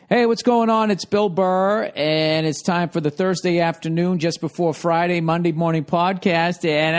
Hey, what's going on? It's Bill Burr, and it's time for the Thursday afternoon, just before Friday, Monday morning podcast. And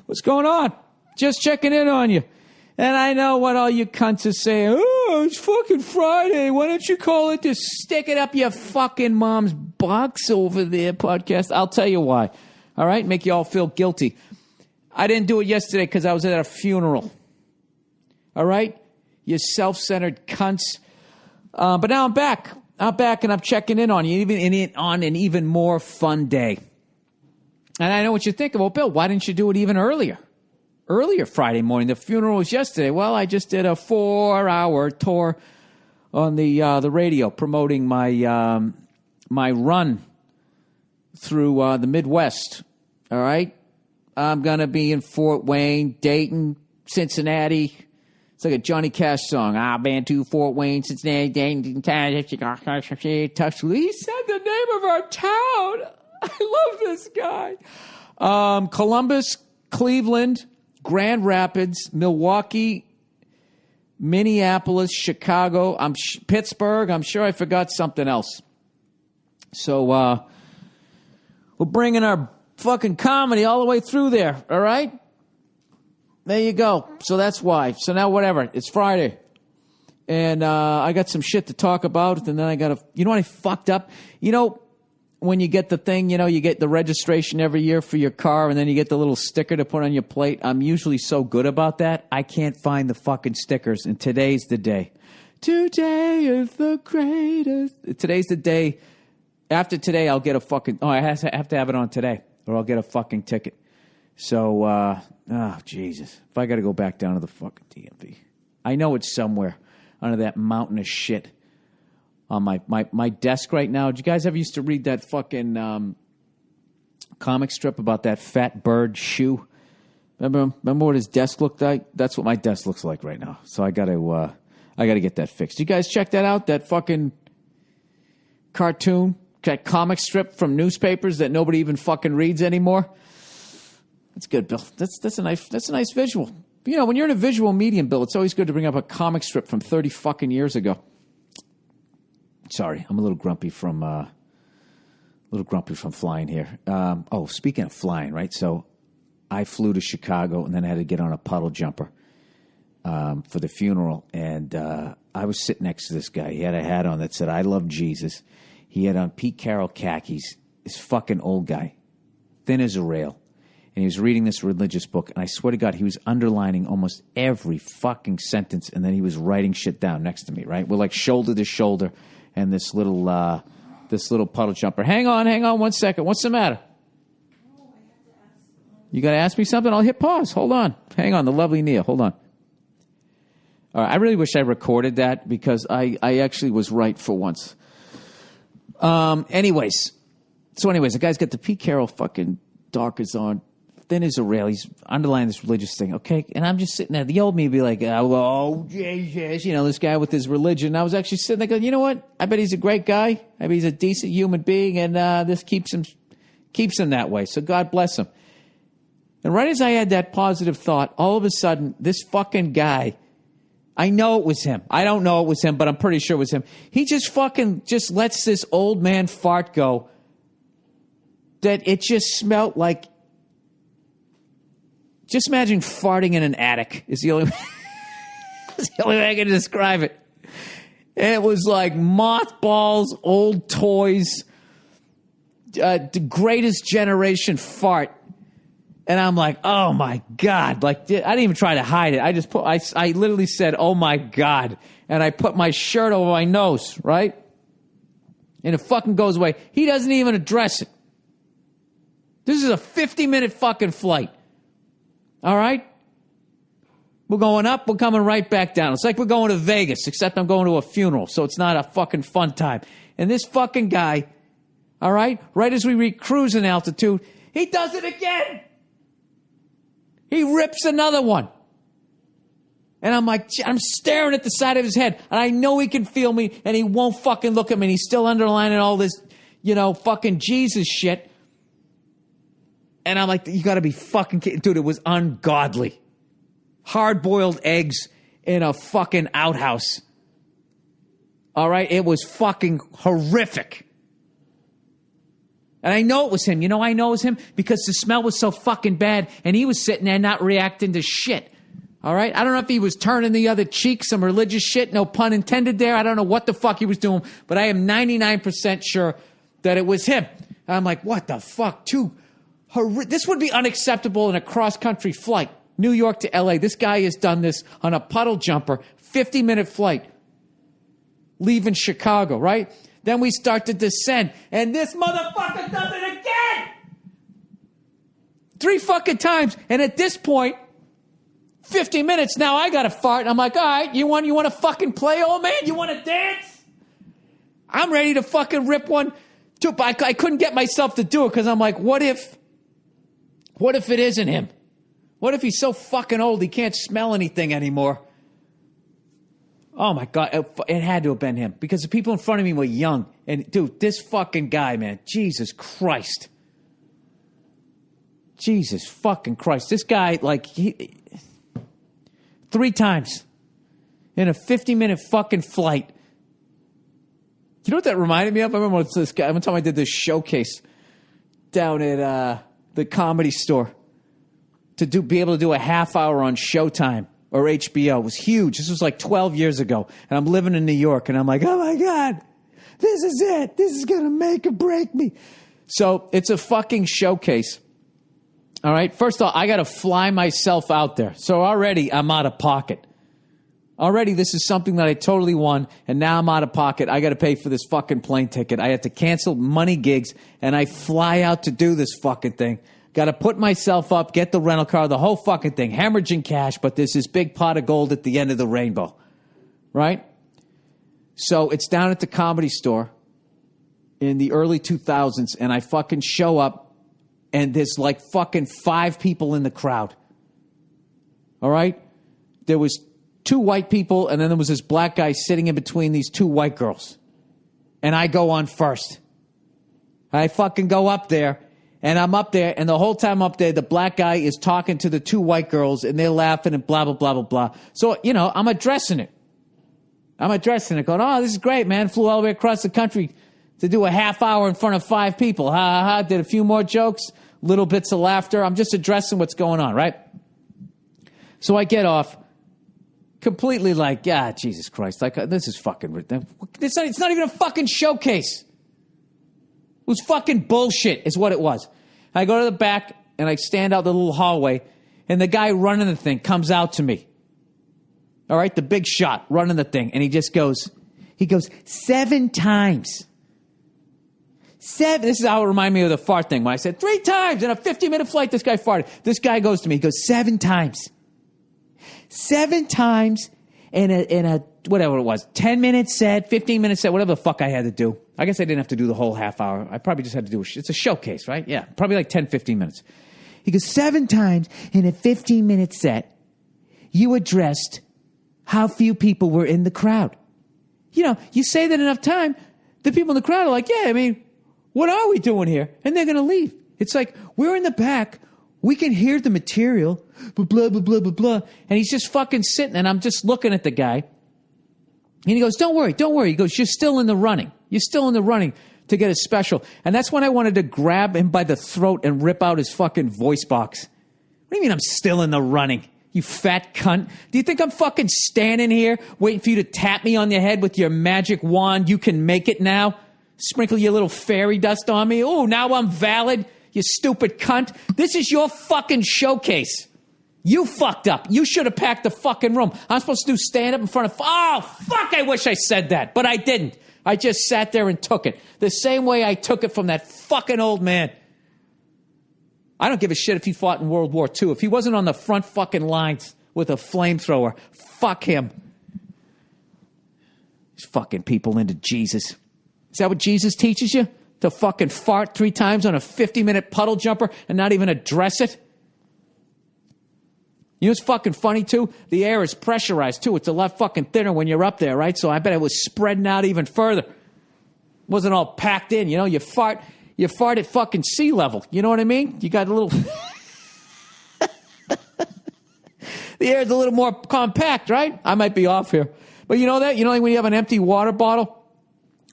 what's going on? Just checking in on you. And I know what all you cunts are saying. Oh, it's fucking Friday. Why don't you call it to stick it up your fucking mom's box over there podcast? I'll tell you why. All right? Make you all feel guilty. I didn't do it yesterday because I was at a funeral. All right? You self-centered cunts. But now I'm back. I'm back and I'm checking in on you, on an even more fun day. And I know what you're thinking. Well, Bill, why didn't you do it even earlier? Earlier Friday morning. The funeral was yesterday. Well, I just did a 4-hour tour on the radio promoting my my run through the Midwest. All right? I'm going to be in Fort Wayne, Dayton, Cincinnati. It's like a Johnny Cash song. I've been to Fort Wayne, Cincinnati, Dayton, Tuscaloosa. He said the name of our town. I love this guy. Columbus, Cleveland, Grand Rapids, Milwaukee, Minneapolis, Chicago, Pittsburgh. I'm sure I forgot something else. So we're bringing our fucking comedy all the way through there, all right? There you go. So that's why. So now whatever. It's Friday. And I got some shit to talk about, and then I got to... You know what I fucked up? You know... When you get the thing, you know, you get the registration every year for your car, and then you get the little sticker to put on your plate. I'm usually so good about that, I can't find the fucking stickers, and today's the day. Today is the greatest. Today's the day. After today, I'll get a fucking... Oh, I have to have it on today, or I'll get a fucking ticket. So, oh, Jesus. If I got to go back down to the fucking DMV. I know it's somewhere under that mountain of shit. On my desk right now. Did you guys ever used to read that fucking comic strip about that fat bird shoe? Remember what his desk looked like? That's what my desk looks like right now. So I gotta get that fixed. You guys check that out? That fucking cartoon, that comic strip from newspapers that nobody even fucking reads anymore. That's good, Bill. That's a nice visual. You know, when you're in a visual medium, Bill, it's always good to bring up a comic strip from 30 fucking years ago. Sorry, I'm a little grumpy from flying here. Speaking of flying, right? So I flew to Chicago and then I had to get on a puddle jumper for the funeral. And I was sitting next to this guy. He had a hat on that said, "I love Jesus." He had on Pete Carroll khakis. This fucking old guy, thin as a rail. And he was reading this religious book. And I swear to God, he was underlining almost every fucking sentence. And then he was writing shit down next to me, right? We're like shoulder to shoulder. And this little puddle jumper. Hang on 1 second. What's the matter? You got to ask me something? I'll hit pause. Hold on. Hang on. The lovely Nia. Hold on. All right. I really wish I recorded that because I actually was right for once. Anyways, the guy's got the Pete Carroll fucking darkers on. Thin as a rail. He's underlining this religious thing, okay? And I'm just sitting there. The old me would be like, oh, Jesus, you know, this guy with his religion. I was actually sitting there going, you know what? I bet he's a great guy. I bet he's a decent human being, and this keeps him that way. So God bless him. And right as I had that positive thought, all of a sudden, this fucking guy, I know it was him. I don't know it was him, but I'm pretty sure it was him. He just lets this old man fart go that it just smelled like... Just imagine farting in an attic is the only way I can describe it. And it was like mothballs, old toys, the greatest generation fart. And I'm like, oh my God. Like, I didn't even try to hide it. I literally said, oh my God. And I put my shirt over my nose, right? And it fucking goes away. He doesn't even address it. This is a 50-minute fucking flight. All right? We're going up, we're coming right back down. It's like we're going to Vegas, except I'm going to a funeral, so it's not a fucking fun time. And this fucking guy, all right as we reach cruising altitude, he does it again. He rips another one. And I'm like, I'm staring at the side of his head, and I know he can feel me, and he won't fucking look at me, and he's still underlining all this, fucking Jesus shit. And I'm like, you got to be fucking kidding. Dude, it was ungodly. Hard-boiled eggs in a fucking outhouse. All right? It was fucking horrific. And I know it was him. You know I know it was him? Because the smell was so fucking bad, and he was sitting there not reacting to shit. All right? I don't know if he was turning the other cheek, some religious shit, no pun intended there. I don't know what the fuck he was doing, but I am 99% sure that it was him. And I'm like, what the fuck? This would be unacceptable in a cross-country flight, New York to L.A. This guy has done this on a puddle jumper, 50-minute flight, leaving Chicago, right? Then we start to descend, and this motherfucker does it again! 3 fucking times, and at this point, 50 minutes, now I gotta fart, and I'm like, all right, you want to fucking play, old man? You want to dance? I'm ready to fucking rip one, too, but I couldn't get myself to do it, because I'm like, what if it isn't him? What if he's so fucking old he can't smell anything anymore? Oh, my God. It had to have been him because the people in front of me were young. And, dude, this fucking guy, man, Jesus Christ. Jesus fucking Christ. This guy, like, 3 times in a 50-minute fucking flight. You know what that reminded me of? I remember this guy, one time I did this showcase down at the Comedy Store to be able to do a half hour on Showtime. Or HBO. It was huge. This was like 12 years ago. And I'm living in New York. And I'm like, oh, my God. This is it. This is going to make or break me. So it's a fucking showcase. All right? First of all, I got to fly myself out there. So already I'm out of pocket. Already this is something that I totally won. And now I'm out of pocket. I got to pay for this fucking plane ticket. I had to cancel money gigs. And I fly out to do this fucking thing. Got to put myself up, get the rental car, the whole fucking thing, hemorrhaging cash, but there's this big pot of gold at the end of the rainbow, right? So it's down at the Comedy Store in the early 2000s, and I fucking show up, and there's like fucking 5 people in the crowd, all right? There was 2 white people, and then there was this black guy sitting in between these 2 white girls, and I go on first. I fucking go up there. And I'm up there, and the whole time up there, the black guy is talking to the 2 white girls, and they're laughing and blah, blah, blah, blah, blah. So, you know, I'm addressing it. Going, oh, this is great, man. Flew all the way across the country to do a half hour in front of 5 people. Ha, ha, ha. Did a few more jokes, little bits of laughter. I'm just addressing what's going on, right? So I get off completely like, Jesus Christ. Like, this is fucking, it's not even a fucking showcase. It was fucking bullshit is what it was. I go to the back, and I stand out the little hallway, and the guy running the thing comes out to me. All right, the big shot running the thing, and he goes 7 times. 7. This is how it reminded me of the fart thing. When I said 3 times in a 50-minute flight, this guy farted. This guy goes to me, he goes 7 times. 7 times in a whatever it was, 10-minute set, 15-minute set, whatever the fuck I had to do. I guess I didn't have to do the whole half hour. I probably just had to do it's a showcase, right? Yeah, probably like 10, 15 minutes. He goes, 7 times in a 15-minute set, you addressed how few people were in the crowd. You know, you say that enough time, the people in the crowd are like, yeah, I mean, what are we doing here? And they're going to leave. It's like, we're in the back. We can hear the material, blah, blah, blah, blah, blah, blah. And he's just fucking sitting, and I'm just looking at the guy. And he goes, don't worry. He goes, you're still in the running. You're still in the running to get a special. And that's when I wanted to grab him by the throat and rip out his fucking voice box. What do you mean I'm still in the running, you fat cunt? Do you think I'm fucking standing here waiting for you to tap me on the head with your magic wand? You can make it now? Sprinkle your little fairy dust on me? Oh, now I'm valid, you stupid cunt. This is your fucking showcase. You fucked up. You should have packed the fucking room. I'm supposed to do stand up in front of... Oh, fuck, I wish I said that. But I didn't. I just sat there and took it. The same way I took it from that fucking old man. I don't give a shit if he fought in World War II. If he wasn't on the front fucking lines with a flamethrower, fuck him. These fucking people into Jesus. Is that what Jesus teaches you? To fucking fart 3 times on a 50-minute puddle jumper and not even address it? You know what's fucking funny, too? The air is pressurized, too. It's a lot fucking thinner when you're up there, right? So I bet it was spreading out even further. Wasn't all packed in, you know? You fart, You fart at fucking sea level. You know what I mean? You got a little... The air's a little more compact, right? I might be off here. But you know that? You know, like when you have an empty water bottle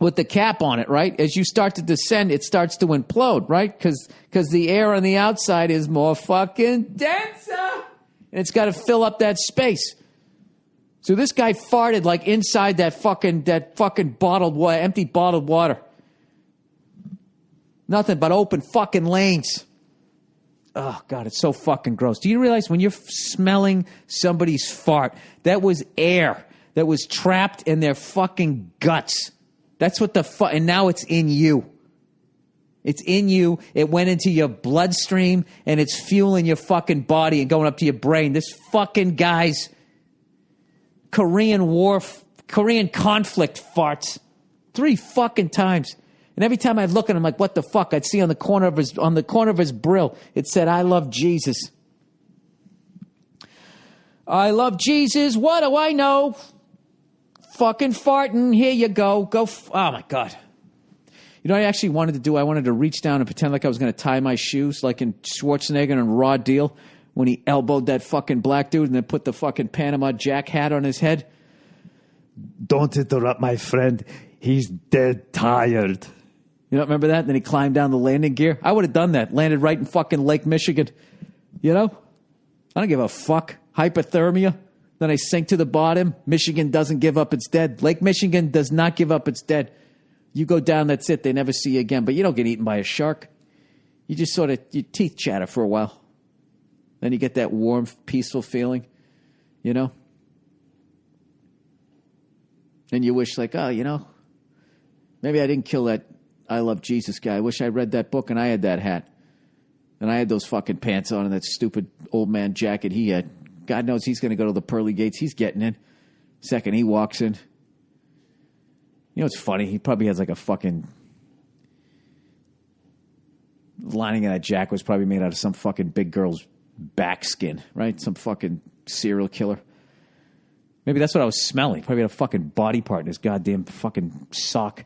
with the cap on it, right? As you start to descend, it starts to implode, right? Because the air on the outside is more fucking denser. And it's got to fill up that space. So this guy farted like inside that fucking bottled water, empty bottled water. Nothing but open fucking lanes. Oh, God, it's so fucking gross. Do you realize when you're smelling somebody's fart, that was air that was trapped in their fucking guts? That's what and now it's in you. It's in you. It went into your bloodstream, and it's fueling your fucking body and going up to your brain. This fucking guy's Korean conflict farts 3 fucking times. And every time I'd look at him, like, what the fuck? I'd see on the corner of his brill, it said, "I love Jesus." I love Jesus. What do I know? Fucking farting. Here you go. Oh, my God. You know what I actually wanted to do? I wanted to reach down and pretend like I was going to tie my shoes, like in Schwarzenegger and Raw Deal, when he elbowed that fucking black dude and then put the fucking Panama Jack hat on his head. Don't interrupt my friend. He's dead tired. You don't remember that? And then he climbed down the landing gear. I would have done that. Landed right in fucking Lake Michigan. You know? I don't give a fuck. Hypothermia. Then I sink to the bottom. Michigan doesn't give up its dead. Lake Michigan does not give up its dead. You go down, that's it. They never see you again. But you don't get eaten by a shark. You just sort of, your teeth chatter for a while. Then you get that warm, peaceful feeling. You know? And you wish, like, oh, you know, maybe I didn't kill that I Love Jesus guy. I wish I read that book and I had that hat. And I had those fucking pants on and that stupid old man jacket he had. God knows he's going to go to the pearly gates. He's getting in. Second he walks in. You know what's funny? He probably has like a fucking... lining of that jacket was probably made out of some fucking big girl's back skin, right? Some fucking serial killer. Maybe that's what I was smelling. Probably had a fucking body part in his goddamn fucking sock.